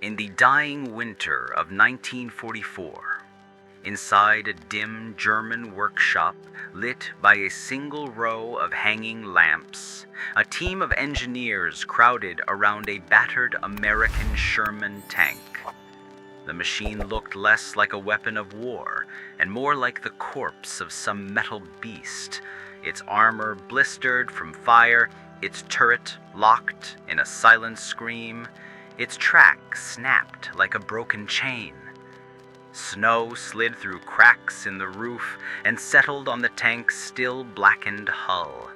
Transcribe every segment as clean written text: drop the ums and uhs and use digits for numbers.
In the dying winter of 1944, inside a dim German workshop lit by a single row of hanging lamps, a team of engineers crowded around a battered American Sherman tank. The machine looked less like a weapon of war and more like the corpse of some metal beast, its armor blistered from fire, its turret locked in a silent scream, its track snapped like a broken chain. Snow slid through cracks in the roof and settled on the tank's still blackened hull.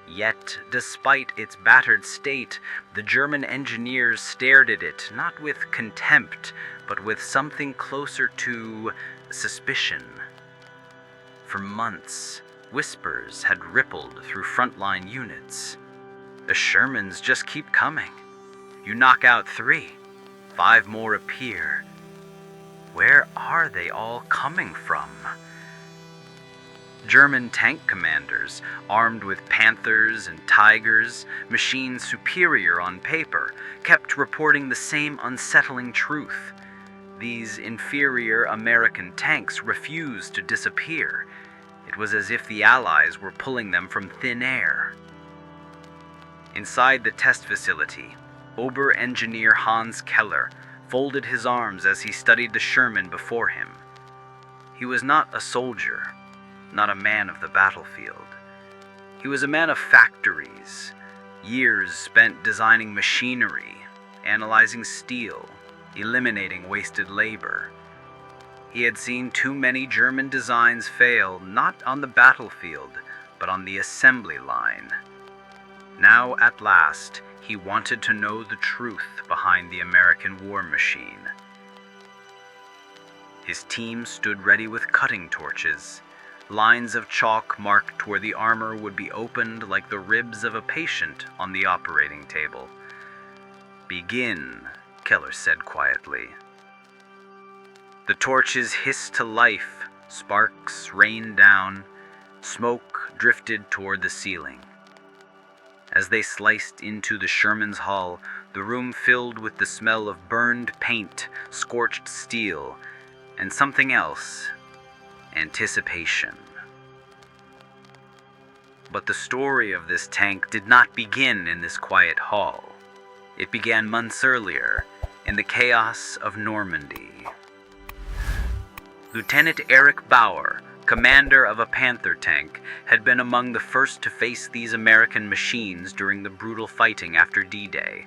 Yet, despite its battered state, the German engineers stared at it not with contempt, but with something closer to suspicion. For months, whispers had rippled through frontline units. The Shermans just keep coming. You knock out 3, 5 more appear. Where are they all coming from? German tank commanders, armed with Panthers and Tigers, machines superior on paper, kept reporting the same unsettling truth. These inferior American tanks refused to disappear. It was as if the Allies were pulling them from thin air. Inside the test facility, Ober-Engineer Hans Keller folded his arms as he studied the Sherman before him. He was not a soldier, not a man of the battlefield. He was a man of factories, years spent designing machinery, analyzing steel, eliminating wasted labor. He had seen too many German designs fail, not on the battlefield, but on the assembly line. Now, at last, he wanted to know the truth behind the American war machine. His team stood ready with cutting torches. Lines of chalk marked where the armor would be opened like the ribs of a patient on the operating table. "Begin," Keller said quietly. The torches hissed to life, sparks rained down, smoke drifted toward the ceiling. As they sliced into the Sherman's hull, the room filled with the smell of burned paint, scorched steel, and something else, anticipation. But the story of this tank did not begin in this quiet hall. It began months earlier, in the chaos of Normandy. Lieutenant Erich Bauer, commander of a Panther tank, had been among the first to face these American machines during the brutal fighting after D-Day.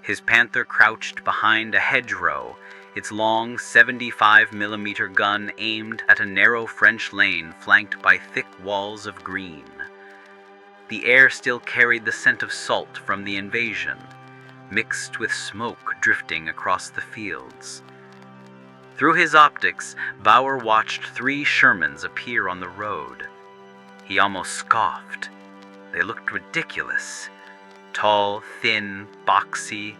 His Panther crouched behind a hedgerow, its long 75mm gun aimed at a narrow French lane flanked by thick walls of green. The air still carried the scent of salt from the invasion, mixed with smoke drifting across the fields. Through his optics, Bauer watched 3 Shermans appear on the road. He almost scoffed. They looked ridiculous. Tall, thin, boxy.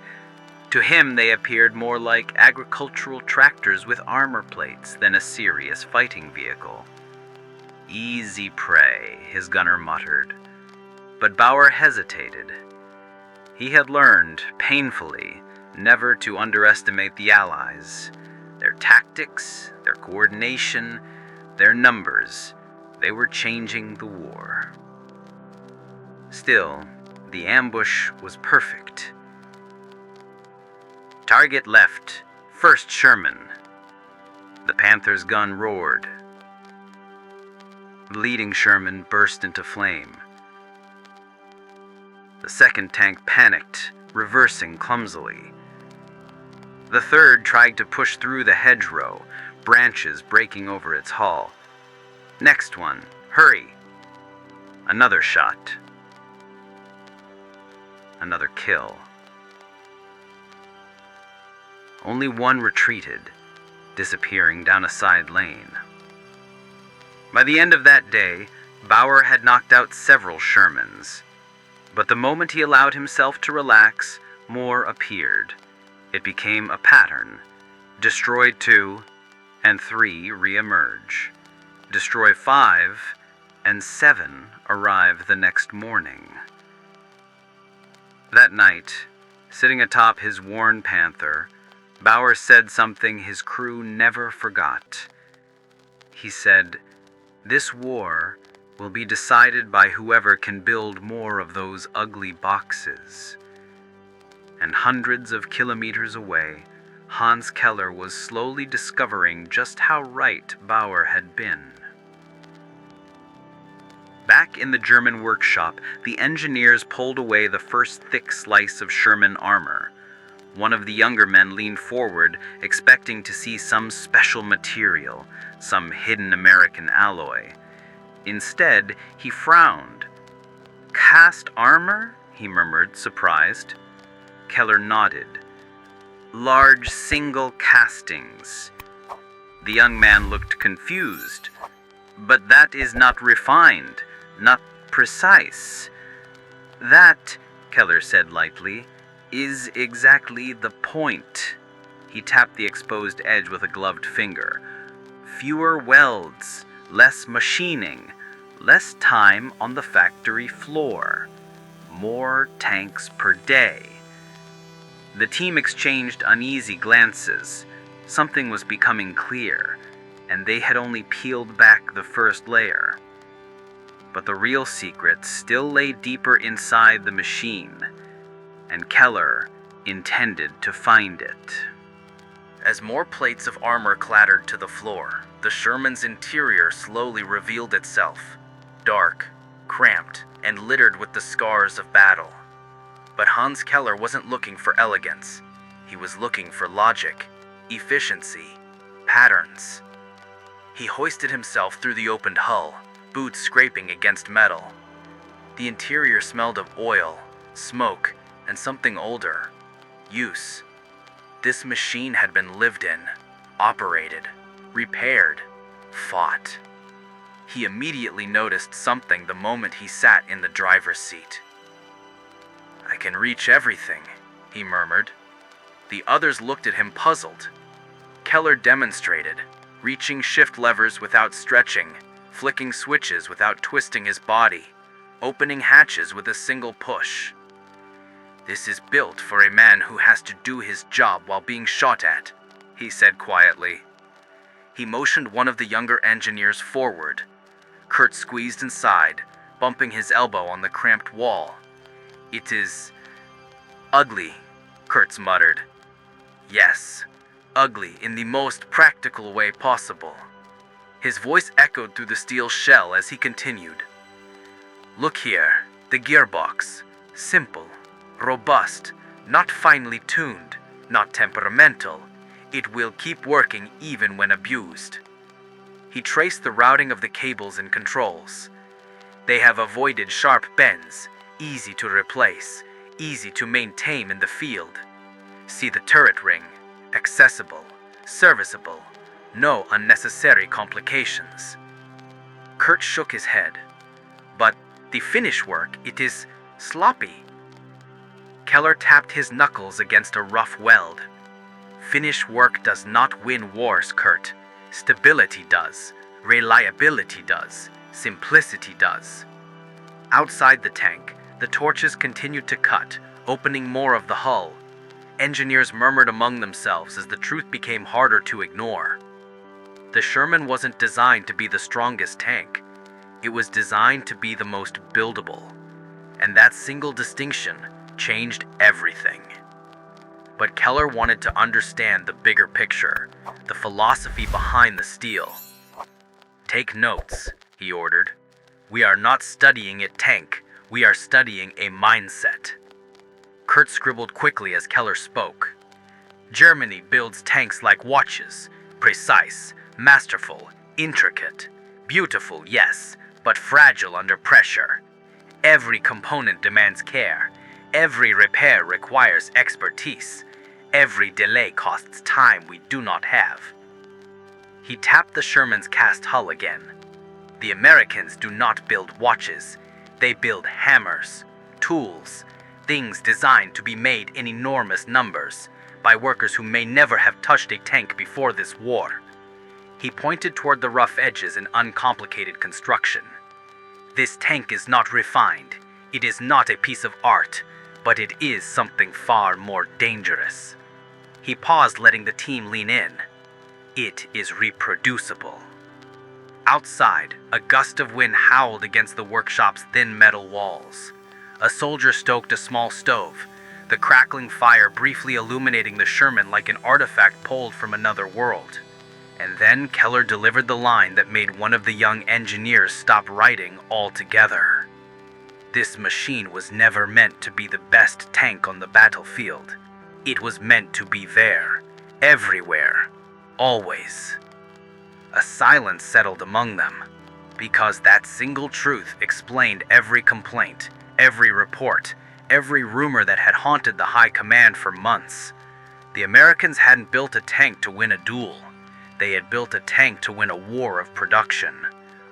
To him, they appeared more like agricultural tractors with armor plates than a serious fighting vehicle. "Easy prey," his gunner muttered. But Bauer hesitated. He had learned, painfully, never to underestimate the Allies. Their tactics, their coordination, their numbers, they were changing the war. Still, the ambush was perfect. "Target left, 1st Sherman." The Panther's gun roared. The leading Sherman burst into flame. The 2nd tank panicked, reversing clumsily. The 3rd tried to push through the hedgerow, branches breaking over its hull. "Next one, hurry!" Another shot. Another kill. Only one retreated, disappearing down a side lane. By the end of that day, Bauer had knocked out several Shermans. But the moment he allowed himself to relax, more appeared. It became a pattern. Destroy 2, and 3 re-emerge. Destroy 5, and 7 arrive the next morning. That night, sitting atop his worn Panther, Bauer said something his crew never forgot. He said, "This war will be decided by whoever can build more of those ugly boxes." And hundreds of kilometers away, Hans Keller was slowly discovering just how right Bauer had been. Back in the German workshop, the engineers pulled away the first thick slice of Sherman armor. One of the younger men leaned forward, expecting to see some special material, some hidden American alloy. Instead, he frowned. "Cast armor?" he murmured, surprised. Keller nodded. "Large single castings." The young man looked confused. "But that is not refined, not precise." "That," Keller said lightly, "is exactly the point." He tapped the exposed edge with a gloved finger. "Fewer welds, less machining, less time on the factory floor. More tanks per day." The team exchanged uneasy glances. Something was becoming clear, and they had only peeled back the first layer. But the real secret still lay deeper inside the machine, and Keller intended to find it. As more plates of armor clattered to the floor, the Sherman's interior slowly revealed itself, dark, cramped, and littered with the scars of battle. But Hans Keller wasn't looking for elegance. He was looking for logic, efficiency, patterns. He hoisted himself through the opened hull, boots scraping against metal. The interior smelled of oil, smoke, and something older. Use. This machine had been lived in, operated, repaired, fought. He immediately noticed something the moment he sat in the driver's seat. "I can reach everything," he murmured. The others looked at him puzzled. Keller demonstrated, reaching shift levers without stretching, flicking switches without twisting his body, opening hatches with a single push. "This is built for a man who has to do his job while being shot at," he said quietly. He motioned one of the younger engineers forward. Kurt squeezed inside, bumping his elbow on the cramped wall. "It is ugly," Kurtz muttered. "Yes, ugly in the most practical way possible." His voice echoed through the steel shell as he continued. "Look here, the gearbox. Simple, robust, not finely tuned, not temperamental. It will keep working even when abused." He traced the routing of the cables and controls. They have avoided sharp bends, easy to replace, easy to maintain in the field. See the turret ring, accessible, serviceable, no unnecessary complications. Kurt shook his head. "But the finish work, it is sloppy." Keller tapped his knuckles against a rough weld. "Finish work does not win wars, Kurt. Stability does, reliability does, simplicity does." Outside the tank, the torches continued to cut, opening more of the hull. Engineers murmured among themselves as the truth became harder to ignore. The Sherman wasn't designed to be the strongest tank. It was designed to be the most buildable. And that single distinction changed everything. But Keller wanted to understand the bigger picture, the philosophy behind the steel. "Take notes," he ordered. "We are not studying a tank. We are studying a mindset." Kurt scribbled quickly as Keller spoke. "Germany builds tanks like watches, precise, masterful, intricate. Beautiful, yes, but fragile under pressure. Every component demands care. Every repair requires expertise. Every delay costs time we do not have." He tapped the Sherman's cast hull again. "The Americans do not build watches. They build hammers, tools, things designed to be made in enormous numbers by workers who may never have touched a tank before this war." He pointed toward the rough edges and uncomplicated construction. "This tank is not refined. It is not a piece of art, but it is something far more dangerous." He paused, letting the team lean in. It is reproducible. Outside, a gust of wind howled against the workshop's thin metal walls. A soldier stoked a small stove, the crackling fire briefly illuminating the Sherman like an artifact pulled from another world. And then Keller delivered the line that made one of the young engineers stop writing altogether. This machine was never meant to be the best tank on the battlefield. It was meant to be there, everywhere, always. A silence settled among them, because that single truth explained every complaint, every report, every rumor that had haunted the high command for months. The Americans hadn't built a tank to win a duel. They had built a tank to win a war of production,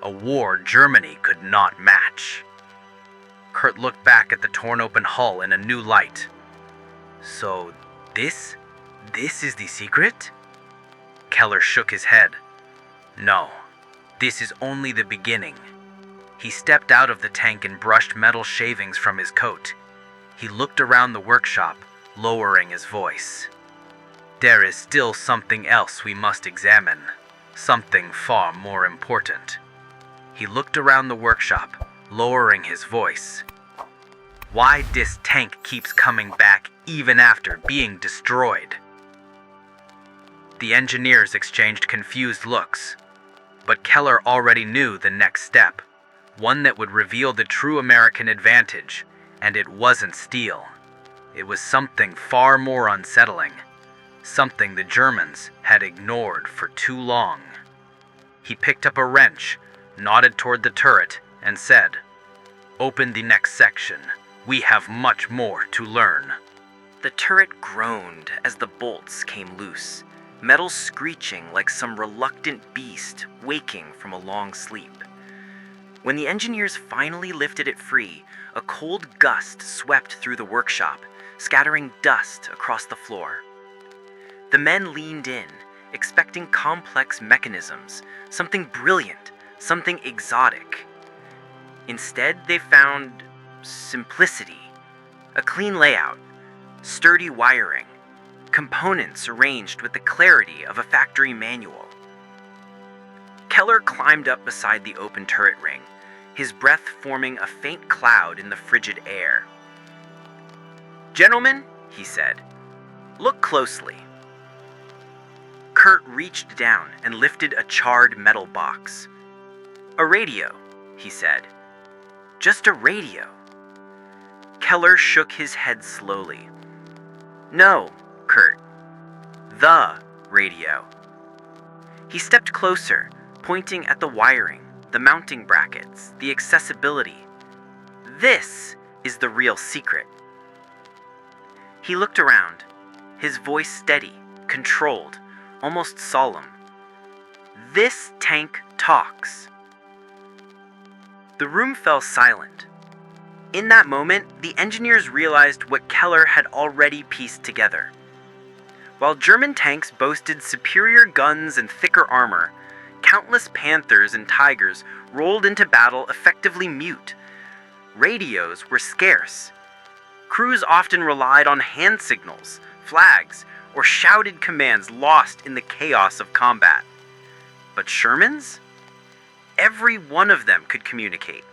a war Germany could not match. Kurt looked back at the torn-open hull in a new light. So, this is the secret? Keller shook his head. No, this is only the beginning. He stepped out of the tank and brushed metal shavings from his coat. He looked around the workshop, lowering his voice. There is still something else we must examine, something far more important. He looked around the workshop, lowering his voice. Why this tank keeps coming back even after being destroyed? The engineers exchanged confused looks, but Keller already knew the next step, one that would reveal the true American advantage, and it wasn't steel. It was something far more unsettling, something the Germans had ignored for too long. He picked up a wrench, nodded toward the turret, and said, "Open the next section. We have much more to learn." The turret groaned as the bolts came loose, metal screeching like some reluctant beast waking from a long sleep. When the engineers finally lifted it free, a cold gust swept through the workshop, scattering dust across the floor. The men leaned in, expecting complex mechanisms, something brilliant, something exotic. Instead, they found simplicity, a clean layout, sturdy wiring, components arranged with the clarity of a factory manual. Keller climbed up beside the open turret ring, his breath forming a faint cloud in the frigid air. "Gentlemen," he said, "look closely." Kurt reached down and lifted a charred metal box. "A radio," he said. "Just a radio." Keller shook his head slowly. "No, Kurt. The radio." He stepped closer, pointing at the wiring, the mounting brackets, the accessibility. "This is the real secret." He looked around, his voice steady, controlled, almost solemn. "This tank talks." The room fell silent. In that moment, the engineers realized what Keller had already pieced together. While German tanks boasted superior guns and thicker armor, countless Panthers and Tigers rolled into battle effectively mute. Radios were scarce. Crews often relied on hand signals, flags, or shouted commands lost in the chaos of combat. But Shermans? Every one of them could communicate.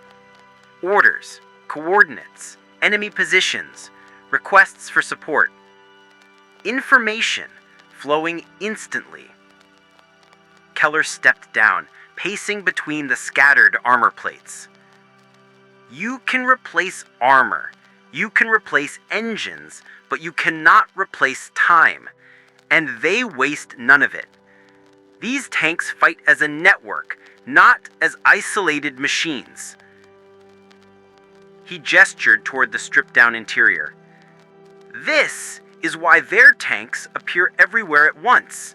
Orders, coordinates, enemy positions, requests for support. Information flowing instantly. Keller stepped down, pacing between the scattered armor plates. You can replace armor, you can replace engines, but you cannot replace time, and they waste none of it. These tanks fight as a network, not as isolated machines. He gestured toward the stripped-down interior. This is why their tanks appear everywhere at once,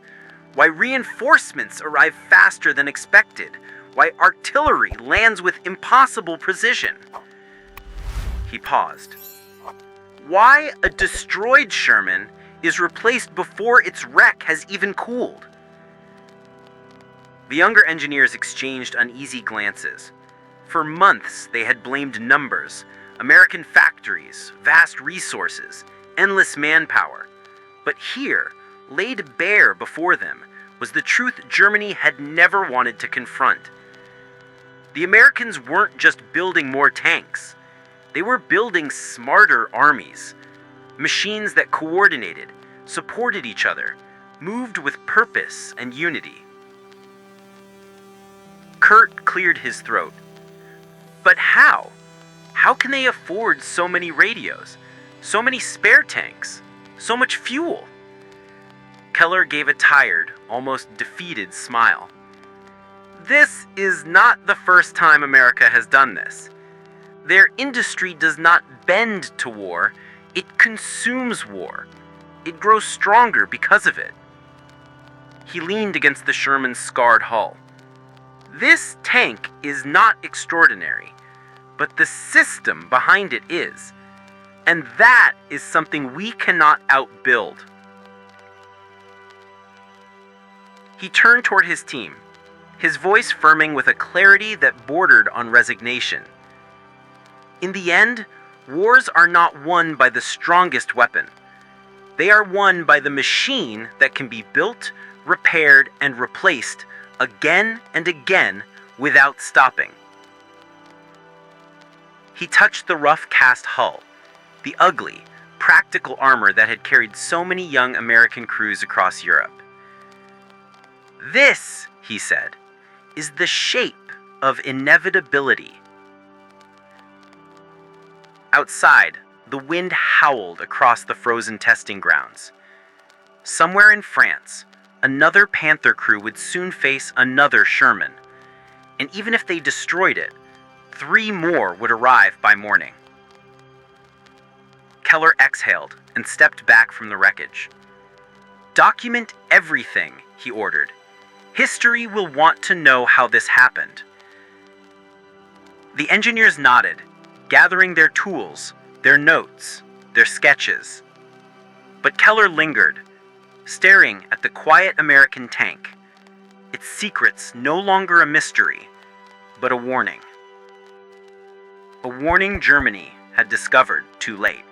why reinforcements arrive faster than expected, why artillery lands with impossible precision. He paused. Why a destroyed Sherman is replaced before its wreck has even cooled. The younger engineers exchanged uneasy glances. For months, they had blamed numbers, American factories, vast resources, endless manpower. But here, laid bare before them was the truth Germany had never wanted to confront. The Americans weren't just building more tanks. They were building smarter armies, machines that coordinated, supported each other, moved with purpose and unity. Kurt cleared his throat. But how? How can they afford so many radios, so many spare tanks, so much fuel? Keller gave a tired, almost defeated smile. This is not the first time America has done this. Their industry does not bend to war, it consumes war. It grows stronger because of it. He leaned against the Sherman's scarred hull. This tank is not extraordinary, but the system behind it is. And that is something we cannot outbuild. He turned toward his team, his voice firming with a clarity that bordered on resignation. In the end, wars are not won by the strongest weapon. They are won by the machine that can be built, repaired, and replaced again and again without stopping. He touched the rough cast hull, the ugly, practical armor that had carried so many young American crews across Europe. This, he said, is the shape of inevitability. Outside, the wind howled across the frozen testing grounds. Somewhere in France, another Panther crew would soon face another Sherman. And even if they destroyed it, 3 more would arrive by morning. Keller exhaled and stepped back from the wreckage. Document everything, he ordered. History will want to know how this happened. The engineers nodded, gathering their tools, their notes, their sketches. But Keller lingered, staring at the quiet American tank, its secrets no longer a mystery, but a warning. A warning Germany had discovered too late.